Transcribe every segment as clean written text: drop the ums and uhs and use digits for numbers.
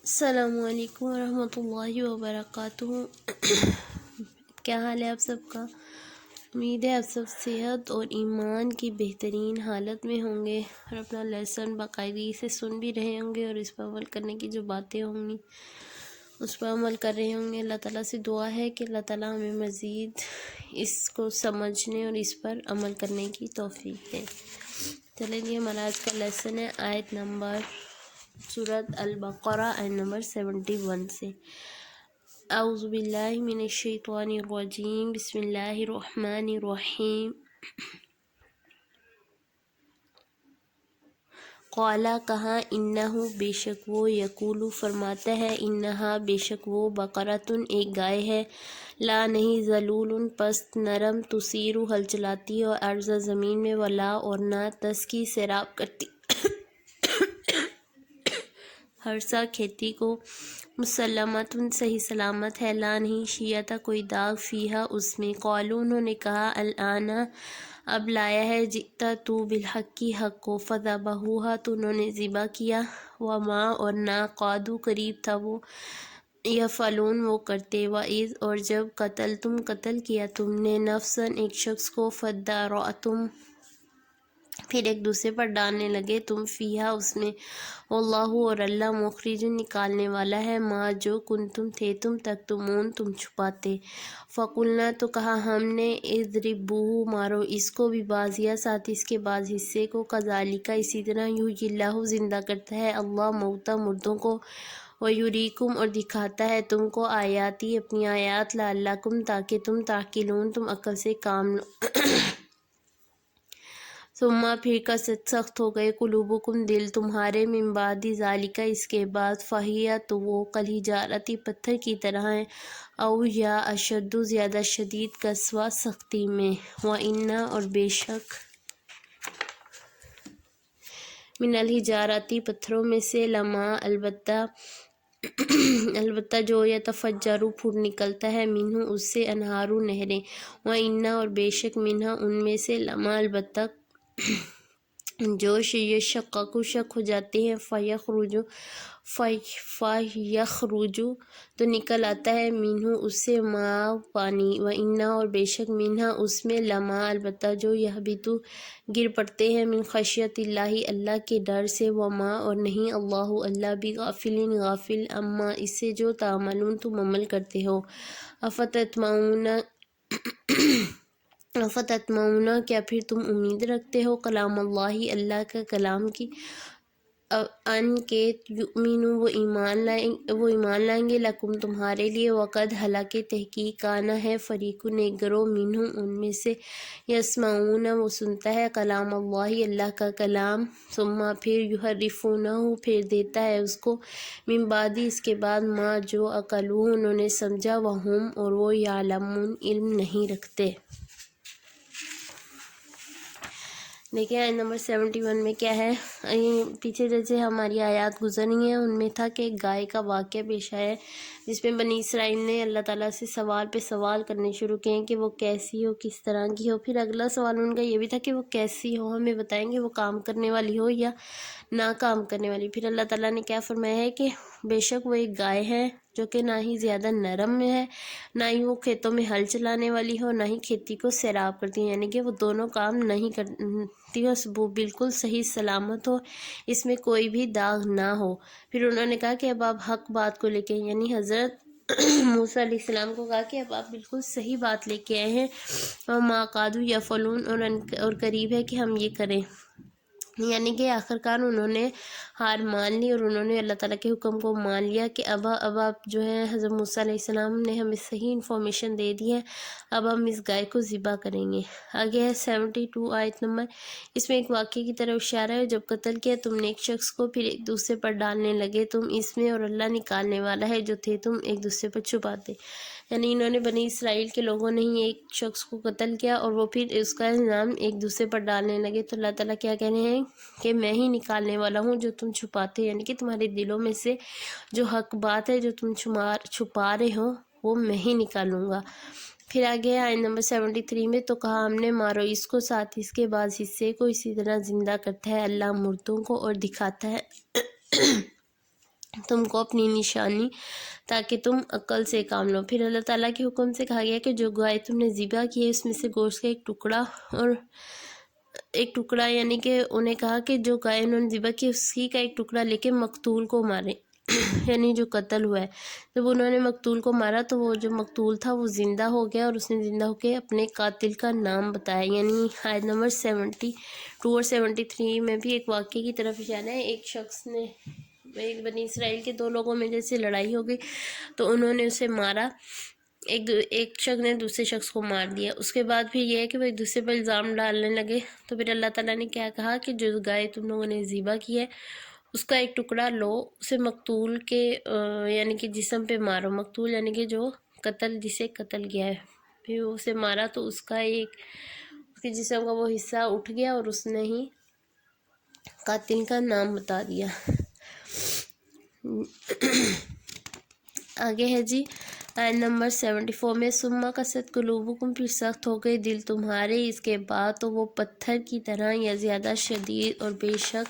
السلام علیکم ورحمۃ اللہ وبرکاتہ۔ کیا حال ہے آپ سب کا؟ امید ہے آپ سب صحت اور ایمان کی بہترین حالت میں ہوں گے اور اپنا لیسن باقاعدگی سے سن بھی رہے ہوں گے اور اس پر عمل کرنے کی جو باتیں ہوں گی اس پر عمل کر رہے ہوں گے۔ اللہ تعالیٰ سے دعا ہے کہ اللہ تعالیٰ ہمیں مزید اس کو سمجھنے اور اس پر عمل کرنے کی توفیق دے۔ چلیں جی، ہمارا آج کا لیسن ہے آیت نمبر سورۃ البقرہ آیت نمبر 71 سے۔ اعوذ باللہ من الشیطان الرجیم، بسم اللہ الرحمن الرحیم۔ قالا کہا، انہ بے شک وہ، یقول فرماتا ہے، انہا بے شک وہ، بقرۃ ایک گائے ہے، لا نہیں، ذلول پست نرم، تثیر ہل چلاتی اور ارض زمین میں، ولا اور نہ، تسقی سیراب کرتی ہرسا کھیتی کو، مسلمۃ صحیح سلامت ہے، لا نہیں، شیعہ کوئی داغ، فیہا اس میں، قالوا انہوں نے کہا، الآن اب لایا ہے، جئتا تو بالحق حق کو، فذبحوہا تو انہوں نے ذبح کیا، وما اور نہ، قادو قریب تھا وہ، یفعلون وہ کرتے، وَإِذْ اور جب قتل کیا تم نے، نفساً ایک شخص کو، فادارأتم پھر ایک دوسرے پر ڈالنے لگے تم، فیہا اس میں، واللہ اور اللہ، مخرج نکالنے والا ہے، ما جو کنتم تھے تم تکتمون تم چھپاتے۔ فقلنا تو کہا ہم نے، اضربوہ مارو اس کو، ببعضہا ساتھ اس کے بعض حصے کو، کذالک اسی طرح، یحیی اللہ زندہ کرتا ہے اللہ موتیٰ مردوں کو، ویریکم اور دکھاتا ہے تم کو، آیاتی اپنی آیات، لعلکم تاکہ تم تعقلون تم عقل سے کام لو۔ ثم پھر قست سخت ہو گئے، قلوبکم دل تمہارے، من بعد ذالک اس کے بعد، فہی تو وہ، کالحجارۃ پتھر کی طرح ہیں، او یا اشد زیادہ شدید، قسوہ سختی میں، وإن اور بے شک، من الحجارۃ پتھروں میں سے، لما البتہ جو، یتفجر پھوٹ نکلتا ہے، منہ اس سے، انہار نہریں، وإن اور بے شک، منہا ان میں سے، لما البتہ جو، یشقق شق ہو جاتے ہیں، فیخرج تو نکل آتا ہے، منہ اس سے، ماء پانی، وإن اور بے شک، منہا اس میں، لما البتہ جو، یہبط گر پڑتے ہیں، من خشیۃ اللہ اللہ کے ڈر سے، وما اور نہیں، اللہ اللہ بغافل غافل، اما اس سے جو، تعملون تم عمل کرتے ہو، افتطمعون کیا پھر تم امید رکھتے ہو، کلام اللہ اللہ کا کلام کی، ان کے، یؤمنوا وہ ایمان لائیں گے، لکم تمہارے لیے، وقد حالانکہ تحقیق آنا ہے، فریقن ایک گروہ، منہم ان میں سے، یسمعون وہ سنتا ہے، کلام اللہ اللہ کا کلام، ثم پھر، یحرفونہ پھیر دیتا ہے اس کو، من بعد اس کے بعد، ما جو، عقلوہ انہوں نے سمجھا، وہم اور وہ، یعلمون علم نہیں رکھتے۔ دیکھیں آیت نمبر 71 میں کیا ہے، پیچھے جیسے ہماری آیات گزر رہی ہیں ان میں تھا کہ ایک گائے کا واقعہ پیش آیا ہے جس میں بنی اسرائیل نے اللہ تعالیٰ سے سوال پہ سوال کرنے شروع کیے ہیں کہ وہ کیسی ہو، کس طرح کی ہو۔ پھر اگلا سوال ان کا یہ بھی تھا کہ وہ کیسی ہو، ہمیں بتائیں گے، وہ کام کرنے والی ہو یا نہ کام کرنے والی۔ پھر اللہ تعالیٰ نے کیا فرمایا ہے کہ بے شک وہ ایک گائے ہے جو کہ نہ ہی زیادہ نرم میں ہے، نہ ہی وہ کھیتوں میں ہل چلانے والی ہو، نہ ہی کھیتی کو سیراب کرتی ہے، یعنی کہ وہ دونوں کام نہیں کرتی ہو، وہ بالکل صحیح سلامت ہو، اس میں کوئی بھی داغ نہ ہو۔ پھر انہوں نے کہا کہ اب آپ حق بات کو لے کے، یعنی حضرت موسیٰ علیہ السلام کو کہا کہ اب آپ بالکل صحیح بات لے کے آئے ہیں، وما قادوا یفعلون اور قریب ہے کہ ہم یہ کریں، یعنی کہ آخرکار انہوں نے ہار مان لی اور انہوں نے اللہ تعالیٰ کے حکم کو مان لیا کہ اب آپ جو ہے، حضرت موسیٰ علیہ السلام نے ہمیں صحیح انفارمیشن دے دی ہے، اب ہم اس گائے کو ذبح کریں گے۔ آگے ہے 72 آیت نمبر، اس میں ایک واقعے کی طرف اشارہ ہے، جب قتل کیا تم نے ایک شخص کو، پھر ایک دوسرے پر ڈالنے لگے تم اس میں، اور اللہ نکالنے والا ہے جو تھے تم ایک دوسرے پر چھپاتے، یعنی انہوں نے، بنی اسرائیل کے لوگوں نے ہی ایک شخص کو قتل کیا اور وہ پھر اس کا الزام ایک دوسرے پر ڈالنے لگے، تو اللہ تعالیٰ کیا کہہ رہے ہیں کہ میں ہی نکالنے والا ہوں جو تم چھپاتے، یعنی کہ تمہارے دلوں میں سے جو حق بات ہے جو تم چھپا رہے ہو وہ میں ہی نکالوں گا۔ پھر آگے آیت نمبر 73 میں، تو کہا ہم نے، مارو اس کو ساتھ اس کے بعض حصے کو، اسی طرح زندہ کرتا ہے اللہ مردوں کو اور دکھاتا ہے تم کو اپنی نشانی تاکہ تم عقل سے کام لو۔ پھر اللہ تعالیٰ کے حکم سے کہا گیا کہ جو گائے تم نے ذبح کی ہے اس میں سے گوشت کا ایک ٹکڑا یعنی کہ انہیں کہا کہ جو گائے انہوں نے ذبح کی اسی کا ایک ٹکڑا لے کے مقتول کو مارے یعنی جو قتل ہوا ہے۔ جب انہوں نے مقتول کو مارا تو وہ جو مقتول تھا وہ زندہ ہو گیا اور اس نے زندہ ہو کے اپنے قاتل کا نام بتایا، یعنی آیت نمبر 72 اور 73 میں بھی ایک واقعے کی طرف اشارہ ہے۔ ایک بنی اسرائیل کے دو لوگوں میں جیسے لڑائی ہو گئی تو انہوں نے اسے مارا، ایک شخص نے دوسرے شخص کو مار دیا۔ اس کے بعد پھر یہ ہے کہ وہ ایک دوسرے پر الزام ڈالنے لگے، تو پھر اللہ تعالیٰ نے کیا کہا کہ جو گائے تم لوگوں نے ذبح کی ہے اس کا ایک ٹکڑا لو، اسے مقتول کے یعنی کہ جسم پہ مارو، مقتول یعنی کہ جسے قتل کیا ہے، پھر اسے مارا تو اس کے جسم کا وہ حصہ اٹھ گیا اور اس نے ہی قاتل کا نام بتا دیا۔ آگے ہے جی آیت نمبر 74 میں ثم قست قلوبکم، پھر سخت ہو گئے دل تمہارے اس کے بعد تو وہ پتھر کی طرح یا زیادہ شدید، اور بے شک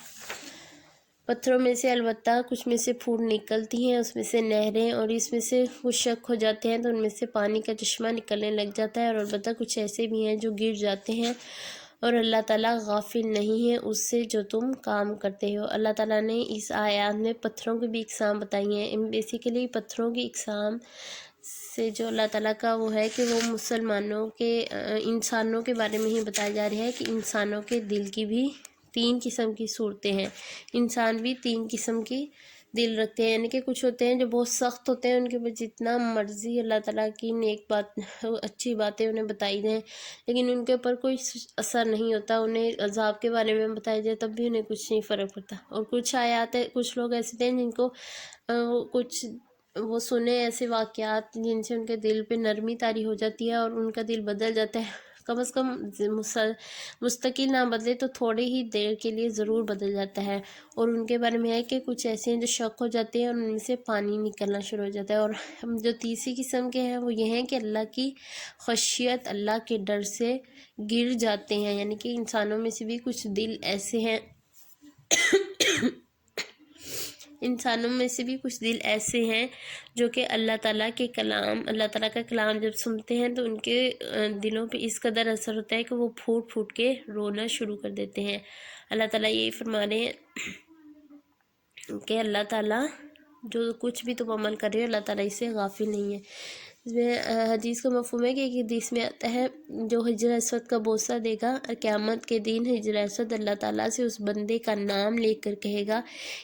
پتھروں میں سے البتہ کچھ میں سے پھوٹ نکلتی ہیں، اس میں سے نہریں، اور اس میں سے کچھ شک ہو جاتے ہیں تو ان میں سے پانی کا چشمہ نکلنے لگ جاتا ہے، اور البتہ کچھ ایسے بھی ہیں جو گر جاتے ہیں، اور اللہ تعالیٰ غافل نہیں ہے اس سے جو تم کام کرتے ہو۔ اللہ تعالیٰ نے اس آیات میں پتھروں کی بھی اقسام بتائی ہیں۔ بیسیکلی پتھروں کی اقسام سے جو اللہ تعالیٰ کا وہ ہے کہ وہ انسانوں کے بارے میں ہی بتایا جا رہا ہے کہ انسانوں کے دل کی بھی 3 قسم کی صورتیں ہیں، انسان بھی 3 قسم کی دل رکھتے ہیں، یعنی کہ کچھ ہوتے ہیں جو بہت سخت ہوتے ہیں، ان کے اوپر جتنا مرضی اللہ تعالیٰ کی نیک بات اچھی باتیں انہیں بتائی جائیں لیکن ان کے اوپر کوئی اثر نہیں ہوتا، انہیں عذاب کے بارے میں بتایا جائے تب بھی انہیں کچھ نہیں فرق پڑتا۔ اور کچھ آیات ہے، کچھ لوگ ایسے ہیں جن کو کچھ وہ سنے ایسے واقعات جن سے ان کے دل پہ نرمی طاری ہو جاتی ہے اور ان کا دل بدل جاتا ہے، کم از کم مستقل نہ بدلے تو تھوڑی ہی دیر کے لیے ضرور بدل جاتا ہے۔ اور ان کے بارے میں ہے کہ کچھ ایسے ہیں جو شک ہو جاتے ہیں اور ان میں سے پانی نکلنا شروع ہو جاتا ہے۔ اور جو تیسری قسم کے ہیں وہ یہ ہیں کہ اللہ کی خشیت، اللہ کے ڈر سے گر جاتے ہیں، یعنی کہ انسانوں میں سے بھی کچھ دل ایسے ہیں جو کہ اللہ تعالیٰ کا کلام جب سنتے ہیں تو ان کے دلوں پہ اس قدر اثر ہوتا ہے کہ وہ پھوٹ پھوٹ کے رونا شروع کر دیتے ہیں۔ اللہ تعالیٰ یہی فرما رہے ہیں کہ اللہ تعالیٰ جو کچھ بھی تم عمل کر رہے ہو اللہ تعالیٰ اس سے غافل نہیں ہے۔ اس میں حدیث کا مفہوم ہے کہ ایک حدیث میں آتا ہے جو حجر اسود کا بوسہ دے گا قیامت کے دن، حجر اسود اللہ تعالیٰ سے اس بندے کا نام لے کر کہے گا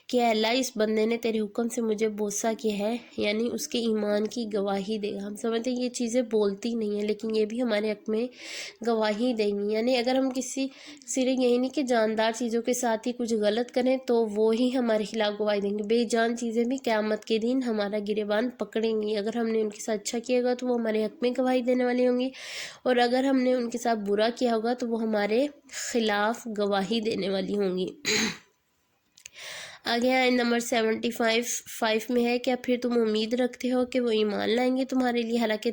کہ اے اللہ اس بندے نے تیرے حکم سے مجھے بوسہ کیا ہے، یعنی اس کے ایمان کی گواہی دے گا۔ ہم سمجھتے ہیں یہ چیزیں بولتی نہیں ہیں لیکن یہ بھی ہمارے حق میں گواہی دیں گی، یعنی اگر ہم صرف یہی نہیں کہ جاندار چیزوں کے ساتھ ہی کچھ غلط کریں تو وہ ہی ہمارے خلاف گواہی دیں گے، بے جان چیزیں بھی قیامت کے دن ہمارا گریبان پکڑیں گی۔ اگر ہم نے ان کے ساتھ اچھا کیا ہوگا تو وہ ہمارے حق میں گواہی دینے والی ہوں گی، اور اگر ہم نے ان کے ساتھ برا کیا ہوگا تو وہ ہمارے خلاف گواہی دینے والی ہوں گی۔ آگے آئے نمبر 75 میں ہے کہ پھر تم امید رکھتے ہو کہ وہ ایمان لائیں گے تمہارے لیے، حالانکہ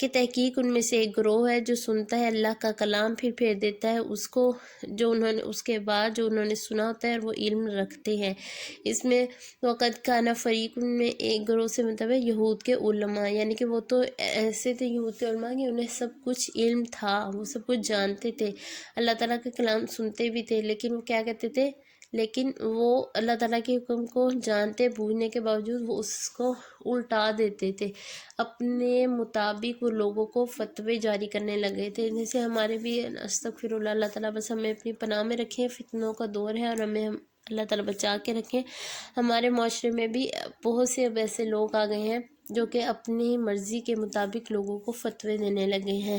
تحقیق ان میں سے ایک گروہ ہے جو سنتا ہے اللہ کا کلام پھر پھیر دیتا ہے اس کو اس کے بعد جو انہوں نے سنا ہوتا ہے اور وہ علم رکھتے ہیں۔ اس میں وقت کانا فریق ان میں ایک گروہ سے مطلب ہے یہود کے علماء، یعنی کہ وہ تو ایسے تھے یہود کے علماء کہ انہیں سب کچھ علم تھا، وہ سب کچھ جانتے تھے، اللہ تعالیٰ کا کلام سنتے بھی تھے، لیکن وہ کیا کہتے تھے، لیکن وہ اللہ تعالیٰ کے حکم کو جانتے بوجھنے کے باوجود وہ اس کو الٹا دیتے تھے، اپنے مطابق وہ لوگوں کو فتوے جاری کرنے لگے تھے۔ جیسے ہمارے بھی استغفر اللہ، اللہ تعالیٰ بس ہمیں اپنی پناہ میں رکھیں، فتنوں کا دور ہے اور ہمیں اللہ تعالیٰ بچا کے رکھیں۔ ہمارے معاشرے میں بھی بہت سے اب ایسے لوگ آ گئے ہیں جو کہ اپنی مرضی کے مطابق لوگوں کو فتوے دینے لگے ہیں۔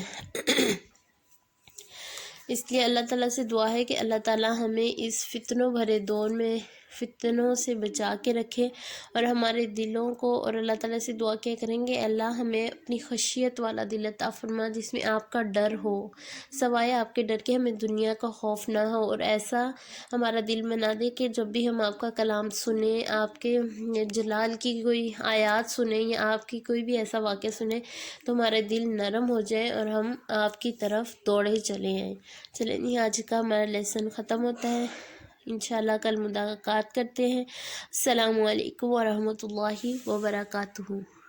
اس لیے اللہ تعالیٰ سے دعا ہے کہ اللہ تعالیٰ ہمیں اس فتنوں بھرے دور میں فتنوں سے بچا کے رکھے اور ہمارے دلوں کو، اور اللہ تعالیٰ سے دعا کیا کریں گے اللہ ہمیں اپنی خشیت والا دل عطا فرما جس میں آپ کا ڈر ہو، سوائے آپ کے ڈر کے ہمیں دنیا کا خوف نہ ہو، اور ایسا ہمارا دل بنا دے کہ جب بھی ہم آپ کا کلام سنیں، آپ کے جلال کی کوئی آیات سنیں یا آپ کی کوئی بھی ایسا واقعہ سنیں تو ہمارا دل نرم ہو جائے اور ہم آپ کی طرف دوڑے چلے آئیں۔ چلیں آج کا ہمارا لیسن ختم ہوتا ہے۔ انشاءاللہ کل ملاقات کرتے ہیں۔ السلام علیکم ورحمۃ اللہ وبرکاتہ۔